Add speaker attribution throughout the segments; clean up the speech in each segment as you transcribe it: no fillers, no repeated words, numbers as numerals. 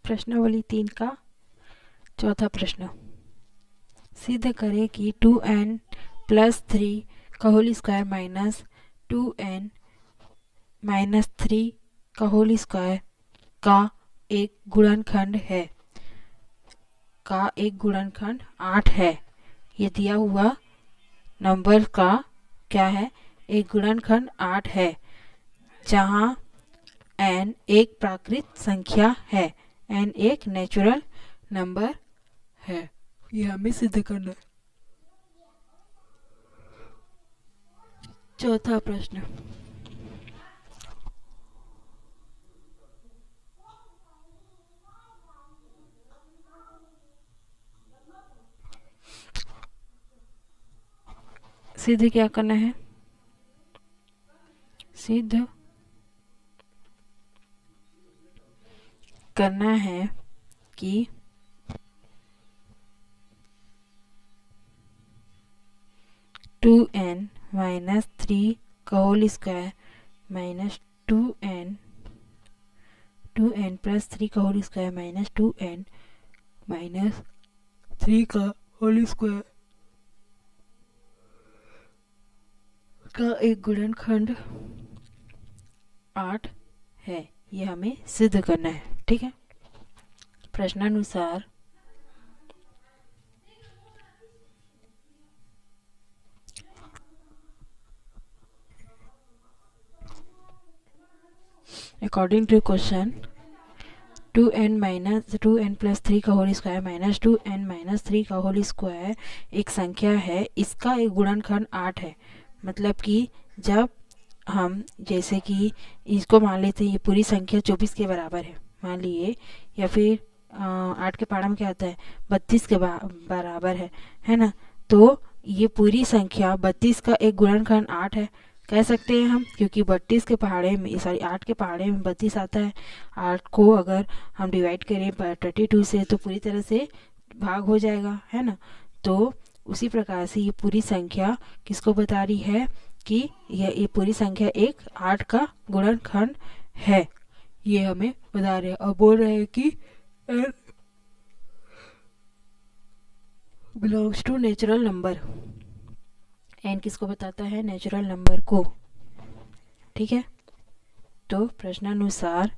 Speaker 1: प्रश्नावली 3 का चौथा प्रश्न, सिद्ध करें कि 2n+3 का होल स्क्वायर माइनस 2n-3 का होल स्क्वायर का एक गुणनखंड 8 है। ये दिया हुआ नंबर का क्या है, एक गुणनखंड 8 है, जहाँ n एक प्राकृत संख्या है, n एक नेचुरल नंबर है। ये हमें सिद्ध करना है। चौथा प्रश्न, सिद्ध क्या करना है, सिद्ध करना है कि 2n-3 का होल स्क्वायर माइनस 2n+3 का होल स्क्वायर माइनस 2n-3 का होल स्क्वायर का एक गुणनखंड 8 है। ये हमें सिद्ध करना है। ठीक है। प्रश्नानुसार अकॉर्डिंग टू क्वेश्चन 2n+3 का होल स्क्वायर माइनस 2n-3 का होल स्क्वायर एक संख्या है, इसका एक गुणनखंड 8 है। मतलब कि जब हम जैसे कि इसको मान लेते हैं, ये पूरी संख्या 24 के बराबर है मान लिए, या फिर 8 के पाढ़ा में क्या आता है 32 के बराबर है ना। तो ये पूरी संख्या 32 का एक गुणनखंड 8 है कह सकते हैं हम, क्योंकि 32 के पहाड़े में 8 के पहाड़े में 32 आता है। 8 को अगर हम डिवाइड करें 32 से तो पूरी तरह से भाग हो जाएगा, है ना। तो उसी प्रकार से ये पूरी संख्या किसको बता रही है कि ये पूरी संख्या एक 8 का गुणनखंड है, ये हमें बता रहे हैं। और बोल रहे हैं कि n belongs to natural number. n किसको बताता है, नेचुरल नंबर को। ठीक है। तो प्रश्नानुसार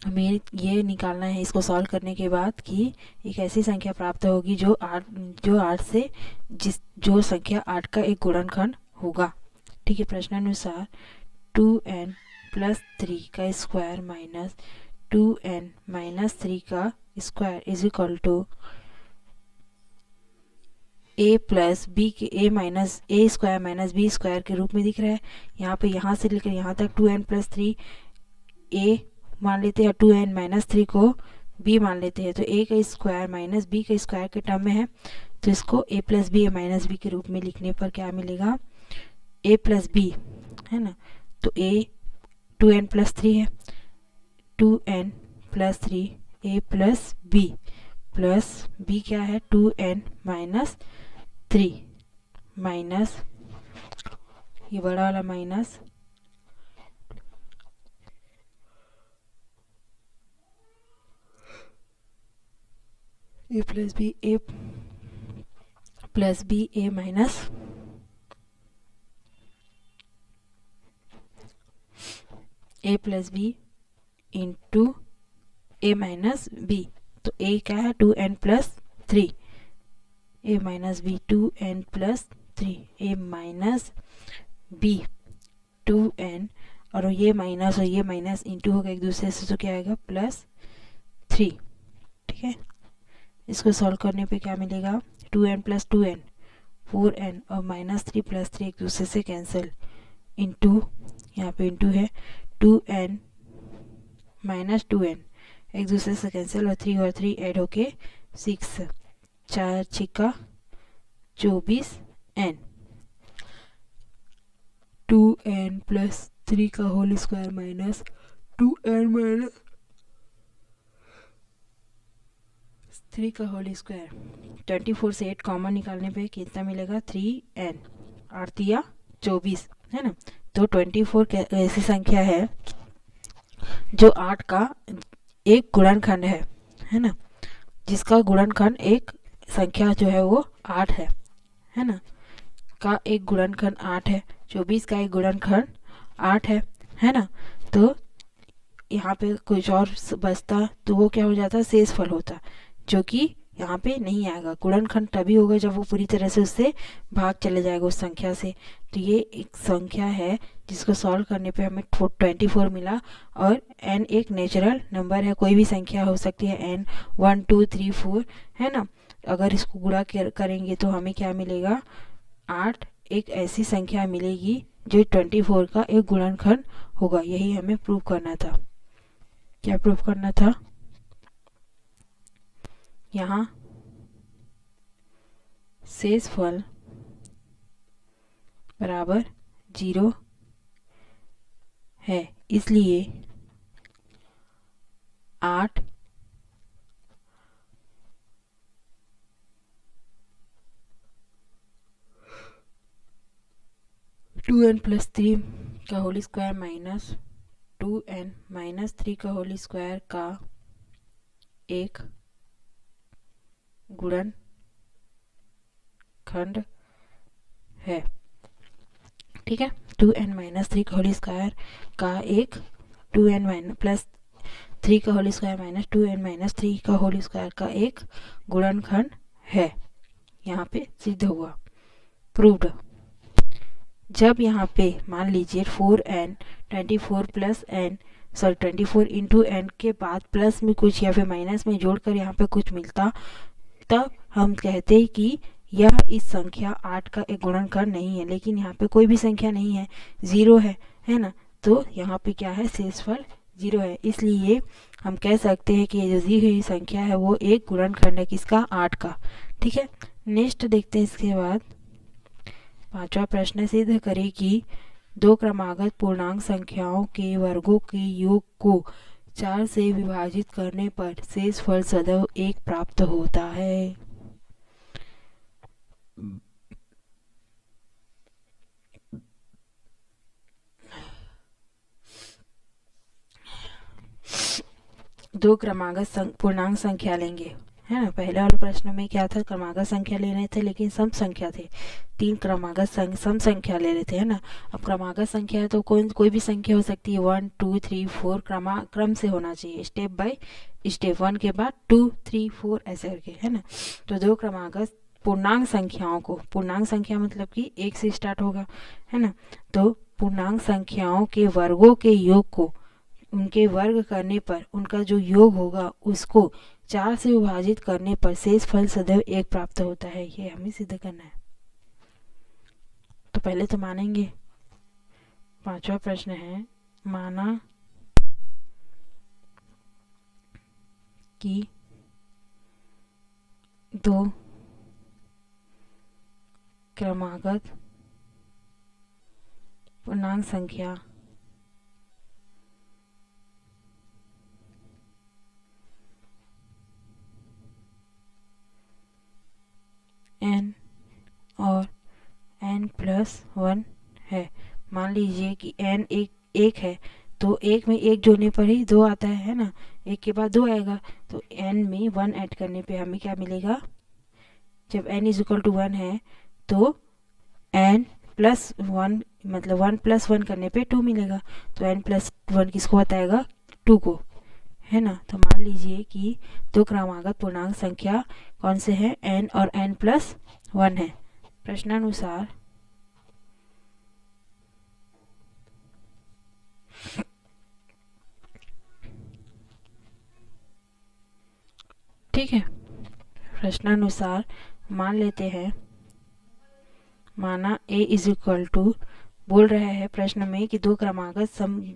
Speaker 1: हमें ये निकालना है, इसको सॉल्व करने के बाद, कि एक ऐसी संख्या प्राप्त होगी जो 8 से जो संख्या 8 का एक गुणनखंड होगा। ठीक है। प्रश्नानुसार 2n+3 का स्क्वायर माइनस 2n-3 का square is equal to a square minus b square के रूप में दिख रहा है। यहाँ पे यहाँ से लेकर यहाँ तक 2n+3 a मान लेते हैं, 2n-3 को b मान लेते हैं। तो a का स्क्वायर माइनस b का स्क्वायर के टर्म में है, तो इसको a + b - b के रूप में लिखने पर क्या मिलेगा, a + b, है ना। तो a 2n+3 है, 2n+3 a + b plus b क्या है 2n-3 माइनस ये बड़ा वाला minus a + b a minus a + b into a - b। तो a क्या है 2n+3 a - b 2n+3 a - b 2n, और ये माइनस इंटू होगा एक दूसरे से, तो क्या आएगा +3। ठीक है। इसको सॉल्व करने पे क्या मिलेगा 2n + 2n 4n और -3 + 3 एक दूसरे से कैंसिल, इंटू यहाँ पे इंटू है 2n - 2n एक दूसरे से कैंसिल, और 3 और 3 ऐड होके 6, 4 × 6 = 24n। 2n+3 का होल स्क्वायर माइनस 2n - 3 का होल स्क्वायर। 24 से 8 कॉमन निकालने पे कितना मिलेगा 3n, 8 या 24, है ना। तो 24 ऐसी संख्या है जो 8 का एक गुणनखंड है ना, जिसका गुणनखंड एक संख्या जो है वो 8 है ना, का एक गुणनखंड 8 है, 24 का एक गुणनखंड 8 है ना। तो यहाँ पे कुछ और बचता तो वो क्या हो जाता, शेषफल होता, जो कि यहाँ पे नहीं आएगा। गुणनखंड तभी होगा जब वो पूरी तरह से उससे भाग चले जाएगा उस संख्या से। तो ये एक संख्या है जिसको सॉल्व करने पे हमें 24 मिला, और n एक नेचुरल नंबर है, कोई भी संख्या हो सकती है n 1 2 3 4 है ना। अगर इसको गुणा करेंगे तो हमें क्या मिलेगा, 8 एक ऐसी संख्या मिलेगी जो 24 का एक गुणनखंड होगा। यही हमें प्रूव करना था। क्या प्रूव करना था, यहाँ शेषफल बराबर 0 है, इसलिए 8 2n + 3 का होल स्क्वायर माइनस 2n - 3 का होल स्क्वायर का एक गुणनखंड है। ठीक है, 2n - 3 का होल स्क्वायर का एक 2n + 3 का होल स्क्वायर माइनस 2n - 3 का होल स्क्वायर का एक गुणनखंड है। यहाँ पे सिद्ध हुआ, प्रूव्ड। जब यहाँ पे मान लीजिए 4n 24 + n 24 इंटू n के बाद प्लस में कुछ या फिर माइनस में जोड़कर यहाँ पे कुछ मिलता, तब हम कहते कि यह इस संख्या 8 का एक गुणनखंड नहीं है। लेकिन यहाँ पे कोई भी संख्या नहीं है, 0 है ना। तो यहाँ पे क्या है, शेषफल 0 है, इसलिए हम कह सकते हैं कि ये जो दी हुई संख्या है वो एक गुणनखंड है, किसका, 8 का। ठीक है, नेक्स्ट देखते हैं। इसके बाद 5वां प्रश्न, सिद्ध करें कि दो क्रमागत पूर्णांक संख्याओं के वर्गों के योग को 4 से विभाजित करने पर शेषफल सदैव 1 प्राप्त होता है। दो क्रमागत पूर्णांक संख्या लेंगे, है ना। पहले वाले प्रश्न में क्या था, क्रमागत संख्या ले रहे थे लेकिन सम संख्या थे, 3 क्रमागत सम संख्या ले रहे थे, है ना। अब क्रमागत संख्या है तो कोई भी संख्या हो सकती है, 1 2 3 4 क्रम से होना चाहिए, स्टेप बाय स्टेप, 1 के बाद 2 3 4 ऐसे करके, है ना। तो दो क्रमागत पूर्णांक संख्याओं को, पूर्णांक संख्या मतलब कि 1 से स्टार्ट होगा, है ना। तो पूर्णांक संख्याओं के वर्गों के योग को, उनके वर्ग करने पर उनका जो योग होगा उसको 4 से विभाजित करने पर शेषफल सदैव 1 प्राप्त होता है। ये हमें सिद्ध करना है। तो पहले तो मानेंगे। 5वां प्रश्न है, माना कि दो क्रमागत पूर्णांक संख्या n और n+1 है। मान लीजिए कि n एक है, तो एक में एक जोड़ने पर ही 2 आता है ना, एक के बाद 2 आएगा, तो n में 1 ऐड करने पे हमें क्या मिलेगा, जब n = 1 है तो n+1 मतलब 1 + 1 करने पे 2 मिलेगा, तो n+1 किसको बताएगा, 2 को, है ना। तो मान लीजिए कि दो क्रमागत पूर्णांक संख्या कौन से हैं, n और n+1 है। प्रश्नानुसार ठीक है, प्रश्नानुसार मान लेते हैं, माना a = बोल रहा है प्रश्न में कि दो क्रमागत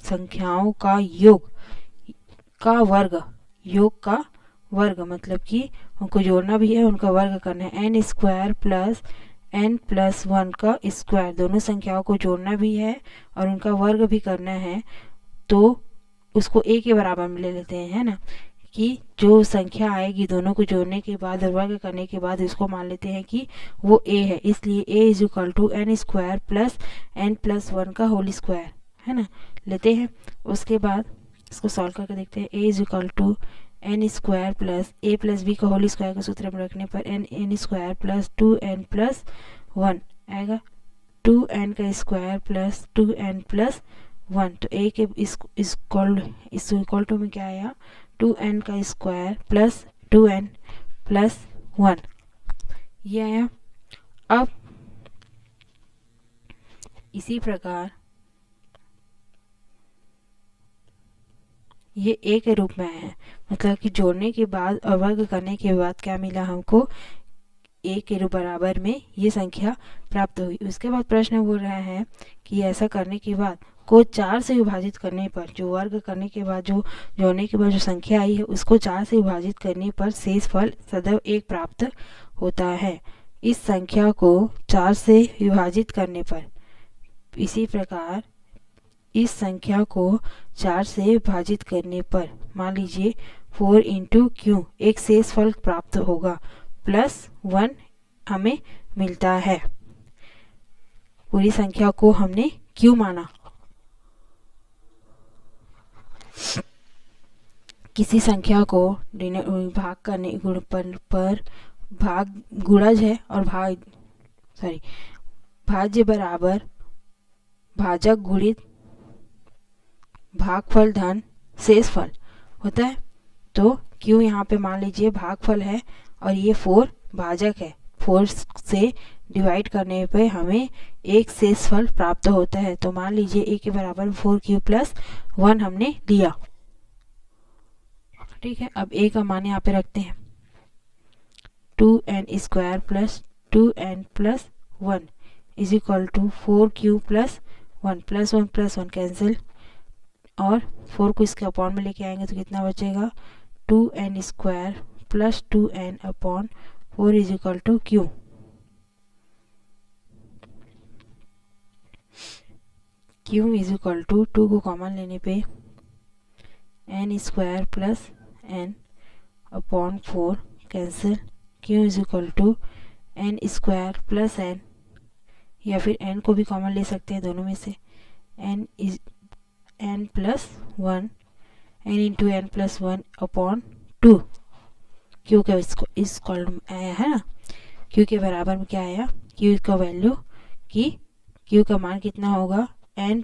Speaker 1: संख्याओं का योग का वर्ग मतलब कि उनको जोड़ना भी है, उनका वर्ग करना है, n² + n+1 का स्क्वायर, दोनों संख्याओं को जोड़ना भी है और उनका वर्ग भी करना है। तो उसको a के बराबर में ले लेते हैं, है ना, कि जो संख्या आएगी दोनों को जोड़ने के बाद और वर्ग करने के बाद इसको मान लेते हैं कि वो a है, इसलिए a = n² + n+1 का होल स्क्वायर, है ना, लेते हैं। उसके बाद इसको सॉल्व करके देखते हैं। a is equal to n square plus a plus b का होल स्क्वायर का सूत्र में रखने पर N square plus 2n plus 1 आएगा। 2n का स्क्वायर प्लस 2n प्लस 1, तो a के इस इक्वल टू में क्या आया, 2n का स्क्वायर प्लस 2n प्लस 1, ये आया। अब इसी प्रकार ये a के रूप में आया है, मतलब कि जोड़ने के बाद और वर्ग करने के बाद क्या मिला हमको, a के रूप बराबर में ये संख्या प्राप्त हुई। उसके बाद प्रश्न बोल रहा है कि ऐसा करने के बाद को 4 से विभाजित करने पर, जो वर्ग करने के बाद जो जोड़ने के बाद जो संख्या आई है उसको 4 से विभाजित करने पर शेष फल सदैव 1 प्राप्त होता है। इस संख्या को 4 से विभाजित करने पर, इसी प्रकार इस संख्या को 4 से विभाजित करने पर मान लीजिए 4 इंटू क्यू एक शेष फल प्राप्त होगा, प्लस 1 हमें मिलता है। पूरी संख्या को हमने क्यू माना। किसी संख्या को भाग करने पर भाग गुणज है और भाज्य बराबर भाजक गुणित भागफल धन शेष फल होता है। तो क्यू यहाँ पे मान लीजिए भागफल है और ये 4 भाजक है। 4 से डिवाइड करने पे हमें एक शेष फल प्राप्त होता है। तो मान लीजिए a के बराबर 4q प्लस 1 हमने लिया, ठीक है। अब a का मान यहाँ पे रखते हैं, 2n square plus 2n plus 1 is equal to 4q plus 1 plus 1 plus 1 cancel, और 4 को इसके अपॉन में लेके आएंगे तो कितना बचेगा, 2n square plus 2n upon 4 is equal to q। q is equal to 2 को कॉमन लेने पे n square plus n upon 4 cancel, q is equal to n square plus n, या फिर n को भी कॉमन ले सकते हैं दोनों में से, n plus 1 n into n plus 1 upon 2। Q का इस कॉलम आया है ना, क्यू के बराबर में क्या आया, क्यू का वैल्यू कि क्यू का मान कितना होगा, n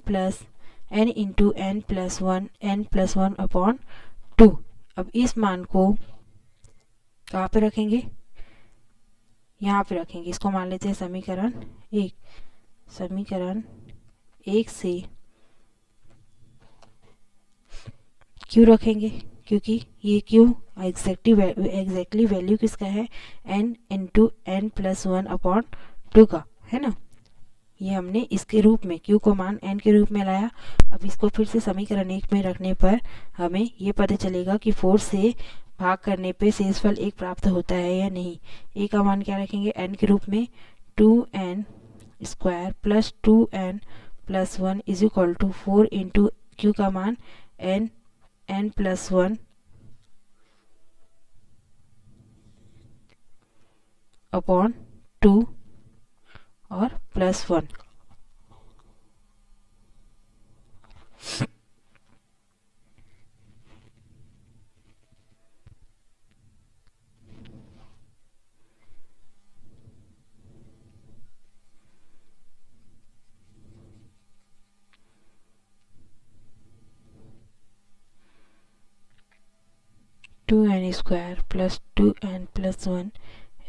Speaker 1: into n plus 1 upon 2। अब इस मान को कहाँ पे रखेंगे, यहाँ पे रखेंगे। इसको मान लेते हैं समीकरण 1। समीकरण 1 से क्यू रखेंगे, क्योंकि ये क्यू एग्जैक्टली वैल्यू किसका है, n into n plus 1 upon 2 का है ना। ये हमने इसके रूप में क्यू को मान n के रूप में लाया। अब इसको फिर से समीकरण 1 में रखने पर हमें ये पता चलेगा कि 4 से भाग करने पे शेषफल 1 प्राप्त होता है या नहीं। a का मान क्या रखेंगे, n के रूप में 2n square plus 2n plus 1 is equal to 4 into q का मान n प्लस 1 अपॉन 2 और plus 1। Two n square plus 2n plus 1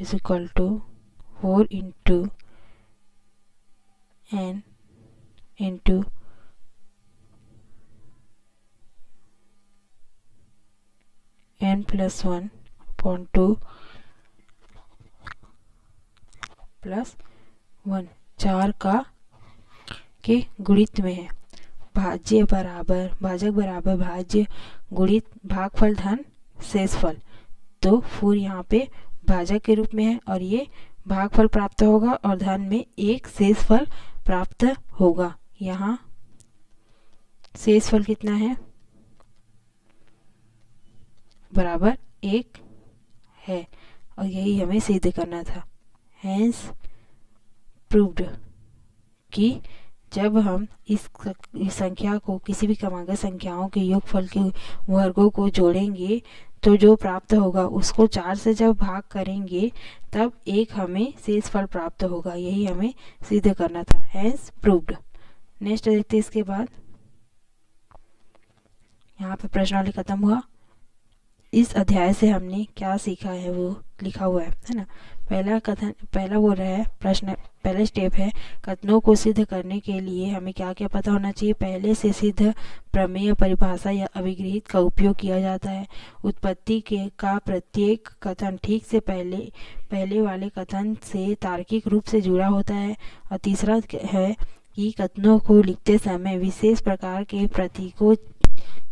Speaker 1: is equal to 4 into n into n plus 1 upon 2 plus 1। 4 का के गुणित में है, भाज्य बराबर भाजक बराबर भाज्य गुणित भागफल धन शेषफल। तो 4 यहाँ पे भाजक के रूप में है और ये भागफल प्राप्त होगा और धन में एक शेषफल प्राप्त होगा। यहाँ शेषफल कितना है, बराबर 1 है, और यही हमें सिद्ध करना था। हैंस प्रूव्ड कि जब हम इस संख्या को किसी भी क्रमांक संख्याओं के योगफल के वर्गों को जोड़ेंगे तो जो प्राप्त होगा उसको 4 से जब भाग करेंगे तब एक हमें शेष फल प्राप्त होगा। यही हमें सिद्ध करना था। Has proved. नेक्स्ट देखते हैं। इसके बाद यहाँ पे प्रश्नावली खत्म हुआ। इस अध्याय से हमने क्या सीखा है वो लिखा हुआ है ना। पहला वो रहा है प्रश्न। पहले स्टेप है कथनों को सिद्ध करने के लिए हमें क्या क्या पता होना चाहिए। पहले से सिद्ध प्रमेय, परिभाषा या अभिगृहित का उपयोग किया जाता है। उत्पत्ति के का प्रत्येक कथन ठीक से पहले वाले कथन से तार्किक रूप से जुड़ा होता है। और तीसरा है कि कथनों को लिखते समय विशेष प्रकार के प्रतीकों,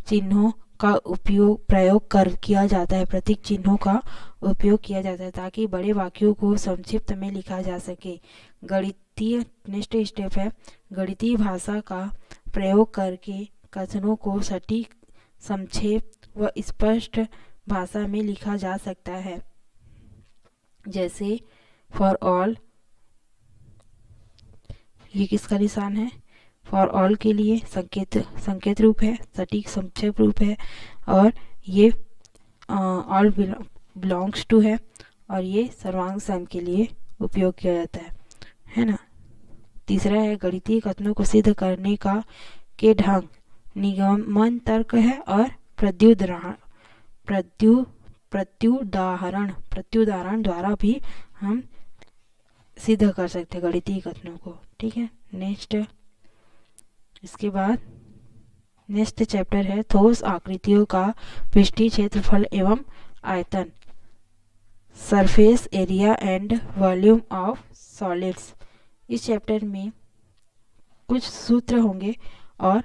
Speaker 1: चिन्हों का प्रयोग किया जाता है। प्रतीक चिन्हों का उपयोग किया जाता है ताकि बड़े वाक्यों को संक्षिप्त में लिखा जा सके। गणितीय नेक्स्ट स्टेप है गणितीय भाषा का प्रयोग करके कथनों को सटीक, संक्षेप व स्पष्ट भाषा में लिखा जा सकता है। जैसे फॉर ऑल, ये किसका निशान है? फॉर ऑल के लिए संकेत रूप है, सटीक संक्षेप रूप है। और ये ऑल बिलोंग्स टू है। और ये सर्वांग सम के लिए उपयोग किया जाता है ना। तीसरा है गणितीय कथनों को सिद्ध करने का के ढंग निगमन तर्क है और प्रत्युदाहरण द्वारा भी हम सिद्ध कर सकते हैं गणितीय कथनों को। ठीक है। नेक्स्ट इसके बाद नेक्स्ट चैप्टर है ठोस आकृतियों का पृष्ठीय क्षेत्रफल एवं आयतन, surface area and volume of solids. इस चैप्टर में कुछ सूत्र होंगे और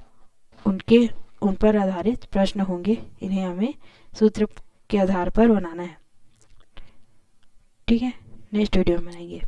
Speaker 1: उन पर आधारित प्रश्न होंगे। इन्हें हमें सूत्र के आधार पर बनाना है। ठीक है। नेक्स्ट वीडियो में बनाएंगे।